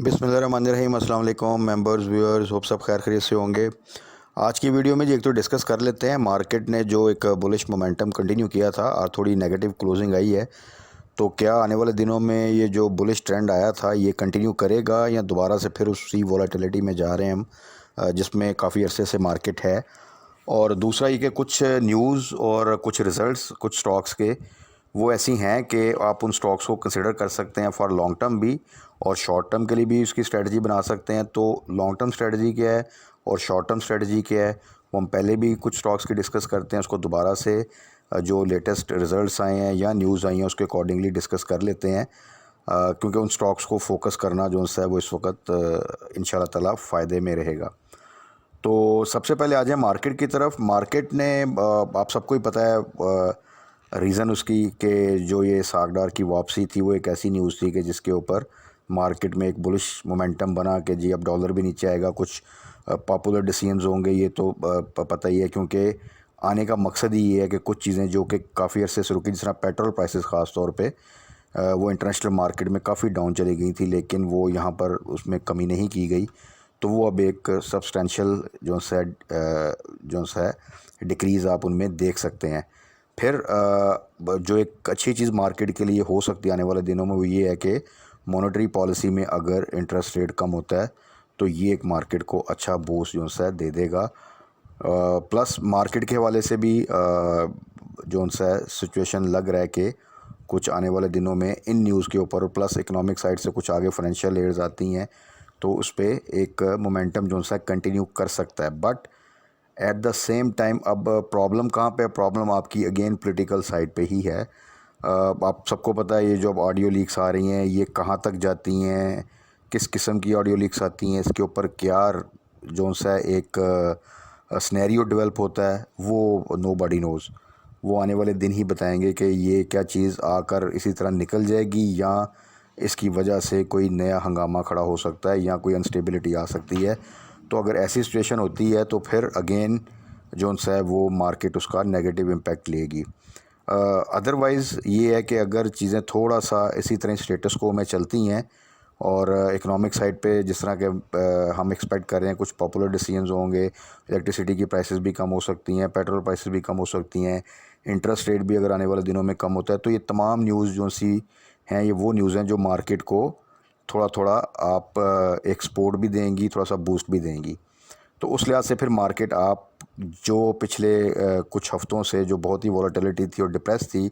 बिस्मिल्लाहिर्रहमानिर्रहीम। अस्सलाम वालेकुम मेंबर्स व्यूअर्स, होप सब खैर खैरियत से होंगे। आज की वीडियो में जी एक तो डिस्कस कर लेते हैं मार्केट ने जो एक बुलिश मोमेंटम कंटिन्यू किया था और थोड़ी नेगेटिव क्लोजिंग आई है, तो क्या आने वाले दिनों में ये जो बुलिश ट्रेंड आया था ये कंटिन्यू करेगा या दोबारा से फिर उसी वॉलेटिलिटी में जा रहे हैं हम, जिसमें काफ़ी अरसे से मार्केट है। और दूसरा ये कि कुछ न्यूज़ और कुछ रिज़ल्ट्स कुछ स्टॉक्स के वो ऐसी हैं कि आप उन स्टॉक्स को कंसिडर कर सकते हैं फॉर लॉन्ग टर्म भी, और शॉर्ट टर्म के लिए भी उसकी स्ट्रेटजी बना सकते हैं। तो लॉन्ग टर्म स्ट्रेटजी क्या है और शॉर्ट टर्म स्ट्रेटजी क्या है, वो हम पहले भी कुछ स्टॉक्स की डिस्कस करते हैं। उसको दोबारा से जो लेटेस्ट रिज़ल्ट्स आए हैं या न्यूज़ आई हैं उसके अकॉर्डिंगली डिस्कस कर लेते हैं, क्योंकि उन स्टॉक्स को फोकस करना जो है वो इस वक्त इंशाल्लाह ताला फ़ायदे में रहेगा। तो सबसे पहले आ जाए मार्केट की तरफ। मार्केट ने आप सबको ही पता है रीज़न उसकी कि जो ये सागदार की वापसी थी वो एक ऐसी न्यूज़ थी कि जिसके ऊपर मार्केट में एक बुलिश मोमेंटम बना कि जी अब डॉलर भी नीचे आएगा, कुछ पॉपुलर डिसीजंस होंगे। ये तो पता ही है, क्योंकि आने का मकसद ही ये है कि कुछ चीज़ें जो कि काफ़ी अरसे से रुकी, जिस तरह पेट्रोल प्राइसेस ख़ास तौर पे वो इंटरनेशनल मार्केट में काफ़ी डाउन चली गई थी, लेकिन वो यहाँ पर उसमें कमी नहीं की गई। तो वो अब एक सब्सटेंशियल जो है डिक्रीज़ आप उनमें देख सकते हैं। फिर जो एक अच्छी चीज़ मार्केट के लिए हो सकती है आने वाले दिनों में वो ये है कि मॉनेटरी पॉलिसी में अगर इंटरेस्ट रेट कम होता है तो ये एक मार्केट को अच्छा बूस्ट जो है दे देगा। प्लस मार्केट के हवाले से भी जो है सिचुएशन लग रहा है कि कुछ आने वाले दिनों में इन न्यूज़ के ऊपर, प्लस इकोनॉमिक साइड से कुछ आगे फाइनेंशियल एड्स आती हैं तो उस पर एक मोमेंटम जो है कंटिन्यू कर सकता है। But at the same time अब प्रॉब्लम कहाँ पे है? प्रॉब्लम आपकी अगेन पॉलिटिकल साइड पे ही है। आप सबको पता है ये जो अब ऑडियो लीक्स आ रही हैं ये कहाँ तक जाती हैं, किस किस्म की ऑडियो लीक्स आती हैं, इसके ऊपर क्या जो सा एक सिनेरियो डेवलप होता है वो नो बडी नोज़। वो आने वाले दिन ही बताएंगे कि ये क्या चीज़ आकर इसी तरह निकल जाएगी या इसकी वजह से कोई नया हंगामा खड़ा हो सकता है या कोई अनस्टेबिलिटी आ सकती है। तो अगर ऐसी सिचुएशन होती है तो फिर अगेन जो है वो मार्केट उसका नेगेटिव इम्पैक्ट लेगी। अदरवाइज़ ये है कि अगर चीज़ें थोड़ा सा इसी तरह स्टेटस को में चलती हैं और इकोनॉमिक साइड पे जिस तरह के हम एक्सपेक्ट कर रहे हैं कुछ पॉपुलर डिसीजंस होंगे, इलेक्ट्रिसिटी की प्राइसेस भी कम हो सकती हैं, पेट्रोल प्राइसेस भी कम हो सकती हैं, इंटरेस्ट रेट भी अगर आने वाले दिनों में कम होता है, तो ये तमाम न्यूज़ जो सी हैं ये वो न्यूज़ हैं जो मार्केट को थोड़ा थोड़ा आप एक्सपोर्ट भी देंगी, थोड़ा सा बूस्ट भी देंगी। तो उस लिहाज से फिर मार्केट आप जो पिछले कुछ हफ्तों से जो बहुत ही वॉलेटिलिटी थी और डिप्रेस थी,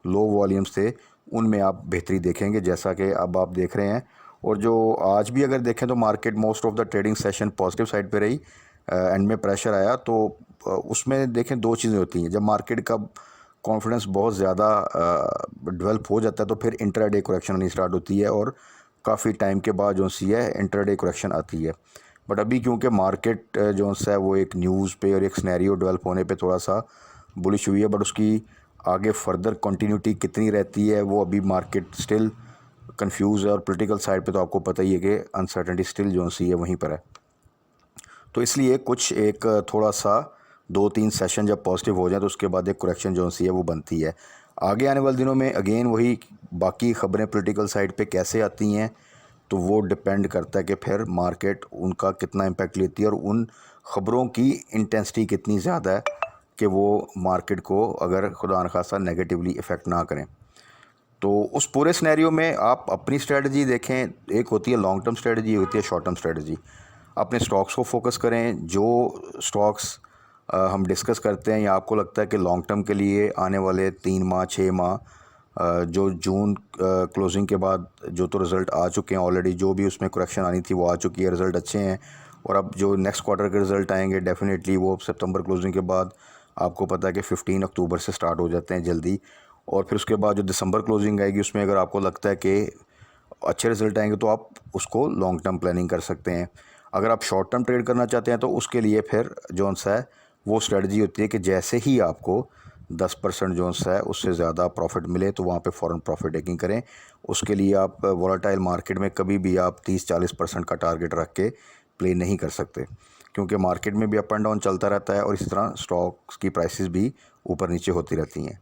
लो वॉल्यूम्स थे, उनमें आप बेहतरी देखेंगे जैसा कि अब आप देख रहे हैं। और जो आज भी अगर देखें तो market most of the trading session positive side पे रही। एंड में प्रेशर आया तो उसमें देखें दो चीज़ें होती हैं। जब मार्केट का कॉन्फिडेंस बहुत ज़्यादा डेवलप हो जाता है तो फिर इंट्राडे करेक्शन आनी स्टार्ट होती है और काफ़ी टाइम के बाद जो सी है इंट्राडे करेक्शन आती है। बट अभी क्योंकि मार्केट जो है वो एक न्यूज़ पे और एक सिनेरियो डेवलप होने पे थोड़ा सा बुलिश हुई है, बट उसकी आगे फर्दर कंटिन्यूटी कितनी रहती है वो अभी मार्केट स्टिल कंफ्यूज है। और पॉलिटिकल साइड पे तो आपको पता ही है कि अनसर्टेनिटी स्टिल जो सी है वहीं पर है। तो इसलिए कुछ एक थोड़ा सा 2-3 सेशन जब पॉजिटिव हो जाए तो उसके बाद एक करेक्शन जो सी है वो बनती है। आगे आने वाले दिनों में अगेन वही बाकी ख़बरें पॉलिटिकल साइड पे कैसे आती हैं तो वो डिपेंड करता है कि फिर मार्केट उनका कितना इम्पैक्ट लेती है और उन ख़बरों की इंटेंसिटी कितनी ज़्यादा है कि वो मार्केट को अगर खुदा न खास्ता नेगेटिवली इफ़ेक्ट ना करें। तो उस पूरे सिनेरियो में आप अपनी स्ट्रेटजी देखें। एक होती है लॉन्ग टर्म स्ट्रेटजी, होती है शॉर्ट टर्म स्ट्रेटजी। अपने स्टॉक्स को फोकस करें। जो स्टॉक्स हम डिस्कस करते हैं या आपको लगता है कि लॉन्ग टर्म के लिए आने वाले 3 माह 6 माह, जो जून क्लोजिंग के बाद जो तो रिज़ल्ट आ चुके हैं ऑलरेडी, जो भी उसमें करेक्शन आनी थी वो आ चुकी है, रिज़ल्ट अच्छे हैं। और अब जो नेक्स्ट क्वार्टर के रिज़ल्ट आएंगे डेफिनेटली वो सितंबर क्लोजिंग के बाद आपको पता है कि 15 अक्टूबर से स्टार्ट हो जाते हैं जल्दी। और फिर उसके बाद जो दिसंबर क्लोजिंग आएगी उसमें अगर आपको लगता है कि अच्छे रिज़ल्ट आएंगे तो आप उसको लॉन्ग टर्म प्लानिंग कर सकते हैं। अगर आप शॉर्ट टर्म ट्रेड करना चाहते हैं तो उसके लिए फिर जो सा है वो स्ट्रेटजी होती है कि जैसे ही आपको 10% जो है उससे ज़्यादा प्रॉफिट मिले तो वहाँ पे फ़ौरन प्रॉफिट टेकिंग करें। उसके लिए आप वॉलेटाइल मार्केट में कभी भी आप 30-40% का टारगेट रख के प्ले नहीं कर सकते, क्योंकि मार्केट में भी अप एंड डाउन चलता रहता है और इसी तरह स्टॉक्स की प्राइसेस भी ऊपर नीचे होती रहती हैं।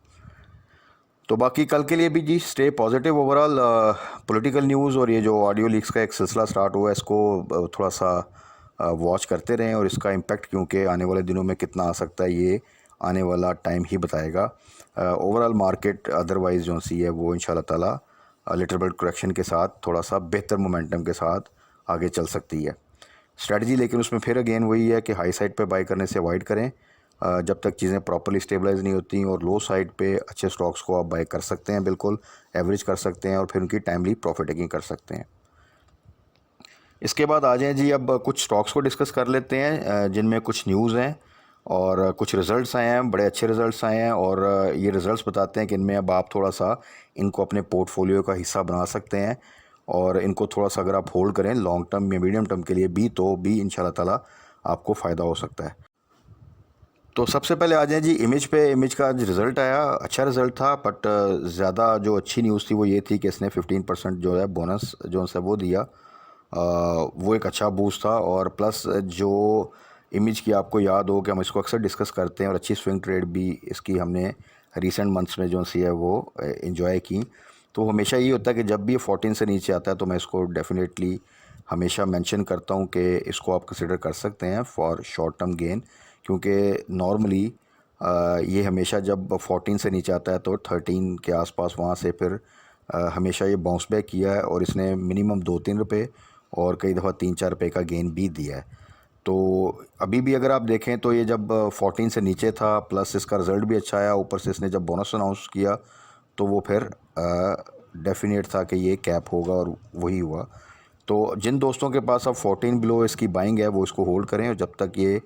तो बाकी कल के लिए भी जी stay positive overall. Political news और ये जो ऑडियो लीक्स का एक सिलसिला स्टार्ट हुआ है, इसको थोड़ा सा वॉच करते रहें, और इसका इम्पेक्ट क्योंकि आने वाले दिनों में कितना आ सकता है ये आने वाला टाइम ही बताएगा। ओवरऑल मार्केट अदरवाइज़ जो सी है वो इंशाल्लाह ताला लिटिल बिट करेक्शन के साथ थोड़ा सा बेहतर मोमेंटम के साथ आगे चल सकती है। स्ट्रेटजी लेकिन उसमें फिर अगेन वही है कि हाई साइड पे बाई करने से अवॉइड करें जब तक चीज़ें प्रॉपर्ली स्टेबलाइज नहीं होती, और लो साइड पे अच्छे स्टॉक्स को आप बाई कर सकते हैं, बिल्कुल एवरेज कर सकते हैं और फिर उनकी टाइमली प्रॉफिट टेकिंग कर सकते हैं। इसके बाद आ जाएं जी, अब कुछ स्टॉक्स को डिस्कस कर लेते हैं जिनमें कुछ न्यूज़ हैं और कुछ रिज़ल्ट्स आए हैं, बड़े अच्छे रिज़ल्ट्स आए हैं, और ये रिज़ल्ट्स बताते हैं कि इनमें अब आप थोड़ा सा इनको अपने पोर्टफोलियो का हिस्सा बना सकते हैं, और इनको थोड़ा सा अगर आप होल्ड करें लॉन्ग टर्म या मीडियम टर्म के लिए भी, तो भी इंशाल्लाह ताला आपको फ़ायदा हो सकता है। तो सबसे पहले आ जाएं जी इमेज पे। इमेज का आज रिज़ल्ट आया, अच्छा रिज़ल्ट था, बट ज़्यादा जो अच्छी न्यूज़ थी वो ये थी कि इसने 15% जो है बोनस जो है वो दिया। वो एक अच्छा बूस्ट था, और प्लस जो इमेज की आपको याद हो कि हम इसको अक्सर डिस्कस करते हैं, और अच्छी स्विंग ट्रेड भी इसकी हमने रिसेंट मंथ्स में जो सी है वो इन्जॉय की। तो हमेशा ये होता है कि जब भी ये 14 से नीचे आता है तो मैं इसको डेफिनेटली हमेशा मेंशन करता हूँ कि इसको आप कंसिडर कर सकते हैं फॉर शॉर्ट टर्म गेन, क्योंकि नॉर्मली ये हमेशा जब 14 से नीचे आता है तो 13 के आसपास वहाँ से फिर हमेशा ये बाउंस बैक किया है, और इसने मिनिमम 2-3 रुपये और कई दफ़ा 3-4 रुपये का गेन भी दिया है। तो अभी भी अगर आप देखें तो ये जब 14 से नीचे था, प्लस इसका रिज़ल्ट भी अच्छा आया, ऊपर से इसने जब बोनस अनाउंस किया तो वो फिर डेफिनेट था कि ये कैप होगा, और वही हुआ। तो जिन दोस्तों के पास अब 14 बिलो इसकी बाइंग है वो इसको होल्ड करें, और जब तक ये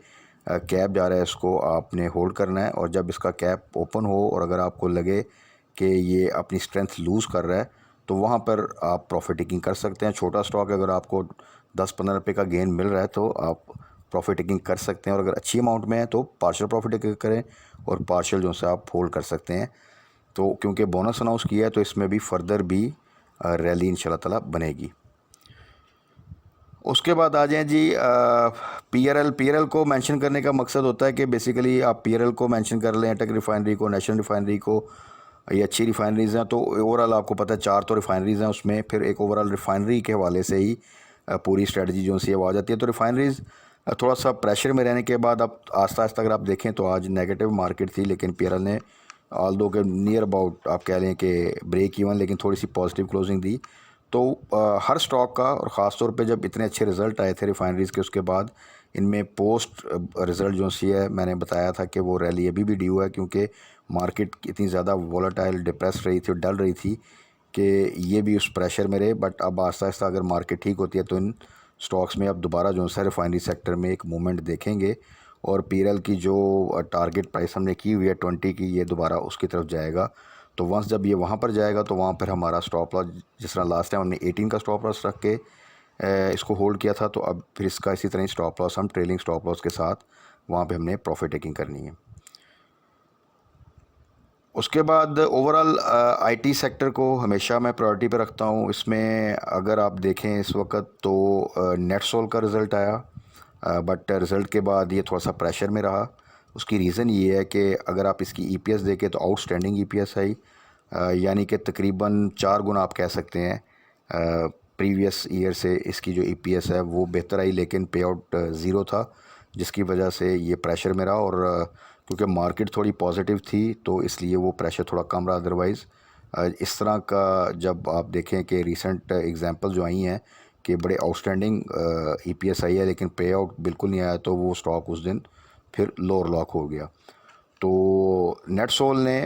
कैप जा रहा है इसको आपने होल्ड करना है, और जब इसका कैप ओपन हो और अगर आपको लगे कि ये अपनी स्ट्रेंथ लूज़ कर रहा है तो वहाँ पर आप प्रॉफिट टेकिंग कर सकते हैं। छोटा स्टॉक अगर आपको 10-15 रुपये का गेन मिल रहा है तो आप प्रॉफिट टेकिंग कर सकते हैं, और अगर अच्छी अमाउंट में है तो पार्शियल प्रॉफिट टेकिंग करें, और पार्शियल जो से आप होल्ड कर सकते हैं। तो क्योंकि बोनस अनाउंस किया है तो इसमें भी फर्दर भी रैली इंशाल्लाह ताला बनेगी। उसके बाद आ जाएं जी पीआरएल को मेंशन करने का मकसद होता है कि बेसिकली आप पीआरएल को मेंशन कर लें, अटक रिफाइनरी को, नेशनल रिफाइनरी को, ये अच्छी रिफाइनरीज़ हैं। तो ओवरऑल आपको पता है 4 तो रिफाइनरीज़ हैं उसमें, फिर एक ओवरऑल रिफाइनरी के हवाले से ही पूरी स्ट्रेटजी जो सी वो आ जाती है। तो रिफाइनरीज़ थोड़ा सा प्रेशर में रहने के बाद अब आस्ता आस्ता अगर आप देखें तो आज नेगेटिव मार्केट थी, लेकिन पीआरएल ने ऑल दो के नियर अबाउट आप कह लें कि ब्रेक इवन, लेकिन थोड़ी सी पॉजिटिव क्लोजिंग दी। तो हर स्टॉक का, और ख़ास तौर पे जब इतने अच्छे रिज़ल्ट आए थे रिफाइनरीज़ के, उसके बाद इनमें पोस्ट रिज़ल्ट जो सी है मैंने बताया था कि वो रैली अभी भी ड्यू है, क्योंकि मार्केट इतनी ज़्यादा वॉलेटाइल डिप्रेस रही थी और डल रही थी कि ये भी उस प्रेशर में रहे। बट अब आहिस्ता आहिस्ता अगर मार्केट ठीक होती है तो इन स्टॉक्स में अब दोबारा जो है रिफाइनरी सेक्टर में एक मूवमेंट देखेंगे, और पीएरएल की जो टारगेट प्राइस हमने की हुई है 20 की, ये दोबारा उसकी तरफ जाएगा। तो वंस जब ये वहाँ पर जाएगा तो वहाँ पर हमारा स्टॉप लॉस, जिस तरह लास्ट टाइम हमने 18 का स्टॉप लॉस रख के इसको होल्ड किया था, तो अब फिर इसका इसी तरह ही स्टॉप लॉस हम ट्रेलिंग स्टॉप लॉस के साथ वहाँ पे हमने प्रॉफिट टेकिंग करनी है। उसके बाद ओवरऑल आईटी सेक्टर को हमेशा मैं प्रायोरिटी पे रखता हूँ। इसमें अगर आप देखें इस वक्त तो नेटसोल का रिज़ल्ट आया, बट रिज़ल्ट के बाद ये थोड़ा सा प्रेशर में रहा। उसकी रीज़न ये है कि अगर आप इसकी ईपीएस देखें तो आउटस्टैंडिंग ईपीएस आई, यानी कि तकरीबन 4 गुना आप कह सकते हैं प्रीवियस ईयर से इसकी जो ईपीएस है वो बेहतर आई, लेकिन पे आउट ज़ीरो था, जिसकी वजह से ये प्रेशर में रहा। और क्योंकि मार्केट थोड़ी पॉजिटिव थी तो इसलिए वो प्रेशर थोड़ा कम रहा। अदरवाइज़ इस तरह का जब आप देखें कि रीसेंट एग्जांपल जो आई हैं कि बड़े आउटस्टैंडिंग ईपीएस आई है लेकिन पे आउट बिल्कुल नहीं आया, तो वो स्टॉक उस दिन फिर लोअर लॉक हो गया। तो नेटसोल ने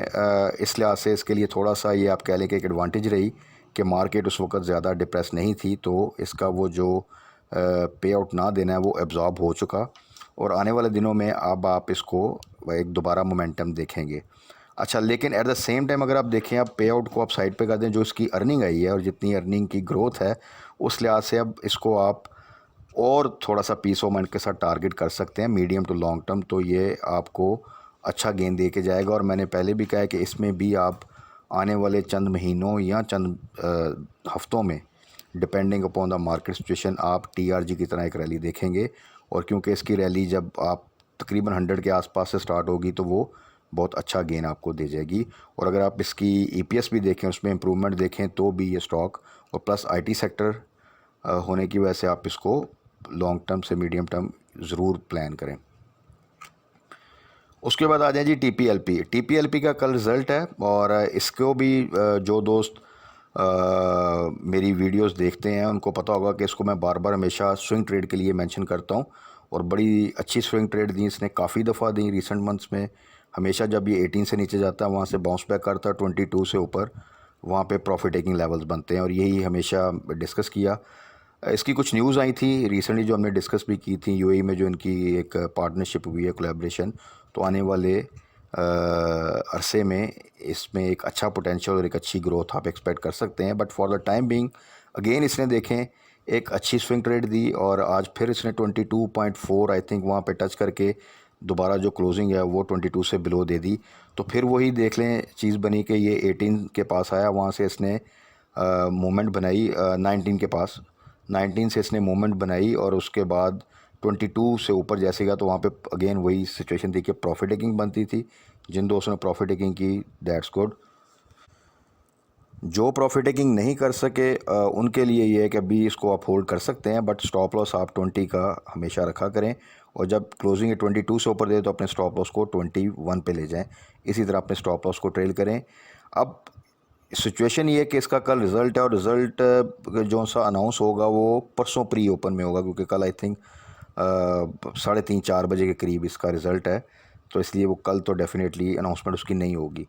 इस लिहाज से इसके लिए थोड़ा सा ये आप कह लें कि एक एडवांटेज रही कि मार्केट उस वक्त ज़्यादा डिप्रेस नहीं थी, तो इसका वो जो पे आउट ना देना है वो एब्जॉर्ब हो चुका, और आने वाले दिनों में अब आप इसको एक दोबारा मोमेंटम देखेंगे। अच्छा, लेकिन एट द सेम टाइम अगर आप देखें, अब पे आउट को आप साइड पे कर दें, जो इसकी अर्निंग आई है और जितनी अर्निंग की ग्रोथ है उस लिहाज से अब इसको आप और थोड़ा सा पीस ऑफ माइंड के साथ टारगेट कर सकते हैं मीडियम टू लॉन्ग टर्म, तो ये आपको अच्छा गेन दे के जाएगा। और मैंने पहले भी कहा है कि इसमें भी आप आने वाले चंद महीनों या चंद हफ्तों में depending upon the market situation आप टीआरजी की तरह एक रैली देखेंगे। और क्योंकि इसकी रैली जब आप तकरीबन 100 के आसपास से स्टार्ट होगी तो वो बहुत अच्छा गेन आपको दे जाएगी। और अगर आप इसकी ईपीएस भी देखें, उसमें इम्प्रूवमेंट देखें, तो भी ये स्टॉक और प्लस आईटी सेक्टर होने की वजह से आप इसको लॉन्ग टर्म से मीडियम टर्म ज़रूर प्लान करें। उसके बाद आ जाए जी टीपीएलपी का कल रिज़ल्ट है, और इसको भी जो दोस्त मेरी वीडियोस देखते हैं उनको पता होगा कि इसको मैं बार बार हमेशा स्विंग ट्रेड के लिए मेंशन करता हूँ, और बड़ी अच्छी स्विंग ट्रेड दी इसने, काफ़ी दफ़ा दी रिसेंट मंथ्स में। हमेशा जब ये 18 से नीचे जाता है वहाँ से बाउंस बैक करता है 22 से ऊपर, वहाँ पे प्रॉफिट टेकिंग लेवल्स बनते हैं, और यही हमेशा डिस्कस किया। इसकी कुछ न्यूज़ आई थी रिसेंटली जो हमने डिस्कस भी की थी, यूएई में जो इनकी एक पार्टनरशिप हुई है, कोलैबोरेशन, तो आने वाले अरसे में इसमें एक अच्छा पोटेंशियल और एक अच्छी ग्रोथ आप एक्सपेक्ट कर सकते हैं। But for the time being again इसने देखें एक अच्छी स्विंग ट्रेड दी, और आज फिर इसने 22.4 आई थिंक वहाँ पे टच करके दोबारा जो क्लोजिंग है वो 22 से बिलो दे दी। तो फिर वही देख लें चीज़ बनी कि ये 18 के पास आया, वहाँ से इसने मूवमेंट बनाई 19 के पास, 19 से इसने मूवमेंट बनाई, और उसके बाद 22 से ऊपर जैसे गया तो वहाँ पे अगेन वही सिचुएशन थी कि प्रॉफिट टेकिंग बनती थी। जिन दोस्तों ने प्रॉफिट टेकिंग की दैट्स गुड। जो प्रॉफिट टेकिंग नहीं कर सके उनके लिए ये है कि अभी इसको आप होल्ड कर सकते हैं, बट स्टॉप लॉस आप 20 का हमेशा रखा करें, और जब क्लोजिंग 22 से ऊपर दे तो अपने स्टॉप लॉस को 21 पे ले जाएं। इसी तरह अपने स्टॉप लॉस को ट्रेल करें। अब सिचुएशन ये है कि इसका कल रिज़ल्ट है, और रिज़ल्ट जो सा अनाउंस होगा वो परसों प्री ओपन में होगा, क्योंकि कल आई थिंक 3:30-4 बजे के करीब इसका रिज़ल्ट है, तो इसलिए वो कल तो डेफिनेटली अनाउंसमेंट उसकी नहीं होगी।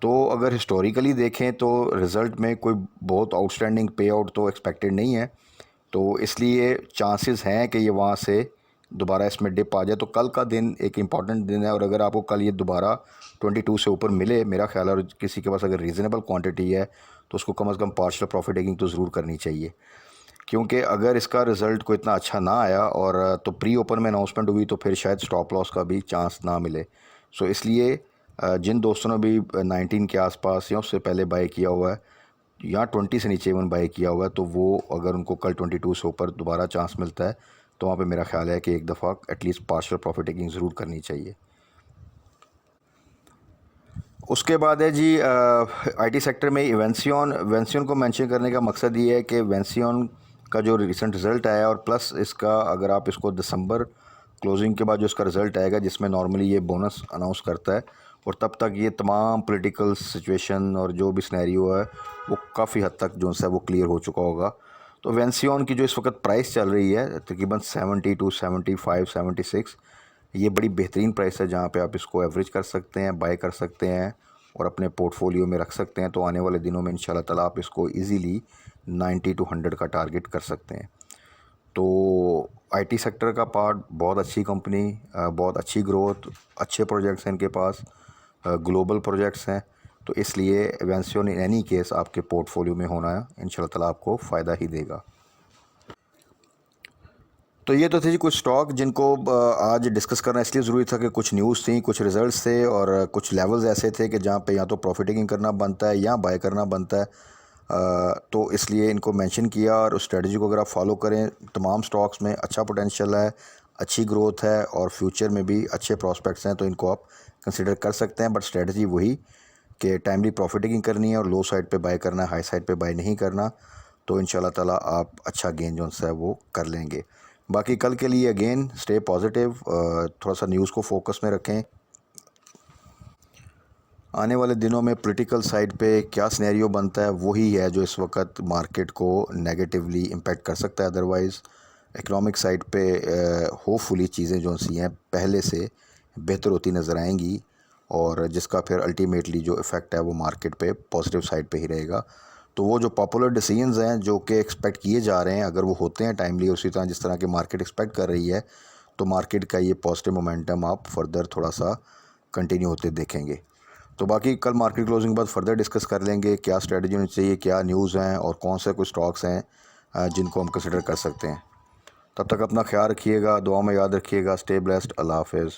तो अगर हिस्टोरिकली देखें तो रिज़ल्ट में कोई बहुत आउटस्टैंडिंग पे आउट तो एक्सपेक्टेड नहीं है, तो इसलिए चांसेस हैं कि ये वहाँ से दोबारा इसमें डिप आ जाए। तो कल का दिन एक इम्पॉर्टेंट दिन है, और अगर आपको कल ये दोबारा 22 से ऊपर मिले, मेरा ख्याल है, और किसी के पास अगर रीज़नेबल क्वांटिटी है तो उसको कम से कम पार्शियल प्रॉफिट टेकिंग तो ज़रूर करनी चाहिए। क्योंकि अगर इसका रिज़ल्ट को इतना अच्छा ना आया और तो प्री ओपन में अनाउंसमेंट हुई, तो फिर शायद स्टॉप लॉस का भी चांस ना मिले। सो इसलिए जिन दोस्तों ने भी 19 के आसपास या उससे पहले बाय किया हुआ है, या 20 से नीचे इवन बाय किया हुआ है, तो वो अगर उनको कल 22 से ऊपर दोबारा चांस मिलता है तो वहाँ पे मेरा ख्याल है कि एक दफ़ा एटलीस्ट पार्शियल प्रॉफिट टेकिंग ज़रूर करनी चाहिए। उसके बाद है जी आईटी सेक्टर में वेंसियन को मेंशन करने का मकसद ये है कि वेंसियन का जो रिसेंट रिज़ल्ट आया, और प्लस इसका अगर आप इसको दिसंबर क्लोजिंग के बाद जो इसका रिज़ल्ट आएगा, जिसमें नॉर्मली ये बोनस अनाउंस करता है, और तब तक ये तमाम पॉलिटिकल सिचुएशन और जो भी सिनेरियो है वो काफ़ी हद तक जो है वो क्लियर हो चुका होगा। तो वेंसियन की जो इस वक्त प्राइस चल रही है तकरीबन 70 टू 75 76, ये बड़ी बेहतरीन प्राइस है जहाँ पे आप इसको एवरेज कर सकते हैं, बाय कर सकते हैं, और अपने पोर्टफोलियो में रख सकते हैं। तो आने वाले दिनों में इंशाल्लाह ताला आप इसको इजीली 90 टू 100 का टारगेट कर सकते हैं। तो आईटी सेक्टर का पार्ट बहुत अच्छी कंपनी, बहुत अच्छी ग्रोथ, अच्छे प्रोजेक्ट्स हैं इनके पास, ग्लोबल प्रोजेक्ट्स हैं, तो इसलिए वेंसियन इन एनी केस आपके पोर्टफोलियो में होना है इंशाल्लाह ताला आपको फ़ायदा ही देगा। तो ये तो थे जी कुछ स्टॉक जिनको आज डिस्कस करना इसलिए ज़रूरी था कि कुछ न्यूज़ थी, कुछ रिज़ल्ट्स थे, और कुछ लेवल्स ऐसे थे कि जहाँ पे या तो प्रॉफिट टेकिंग करना बनता है या बाय करना बनता है। तो इसलिए इनको मेंशन किया, और उस स्ट्रेटजी को अगर आप फॉलो करें, तमाम स्टॉक्स में अच्छा पोटेंशियल है, अच्छी ग्रोथ है, और फ्यूचर में भी अच्छे प्रॉस्पेक्ट्स हैं, तो इनको आप कंसिडर कर सकते हैं। बट स्ट्रेटजी वही कि टाइमली प्रॉफिट टेकिंग करनी है, और लो साइड पे बाय करना है, हाई साइड पे बाय नहीं करना। तो इंशाल्लाह ताला आप अच्छा गेन जो है वो कर लेंगे। बाकी कल के लिए अगेन स्टे पॉजिटिव, थोड़ा सा न्यूज़ को फोकस में रखें। आने वाले दिनों में पॉलिटिकल साइड पे क्या सिनेरियो बनता है वही है जो इस वक्त मार्केट को नेगेटिवली इम्पेक्ट कर सकता है। अदरवाइज़ इकोनॉमिक साइड पे होपफुली चीज़ें जो सी हैं पहले से बेहतर होती नज़र आएंगी, और जिसका फिर अल्टीमेटली जो इफ़ेक्ट है वो मार्केट पे पॉजिटिव साइड पे ही रहेगा। तो वो जो पॉपुलर डिसीजंस हैं जो कि एक्सपेक्ट किए जा रहे हैं, अगर वो होते हैं टाइमली उसी तरह जिस तरह की मार्केट एक्सपेक्ट कर रही है, तो मार्केट का ये पॉजिटिव मोमेंटम आप फर्दर थोड़ा सा कंटिन्यू होते देखेंगे। तो बाकी कल मार्केट क्लोजिंग के बाद फर्दर डिस्कस कर लेंगे क्या स्ट्रेटजी होनी चाहिए, क्या न्यूज़ हैं, और कौन से कुछ स्टॉक्स हैं जिनको हम कंसिडर कर सकते हैं। तब तक अपना ख्याल रखिएगा, दुआ में याद रखिएगा। Stay blessed. अल्लाह हाफ़िज़।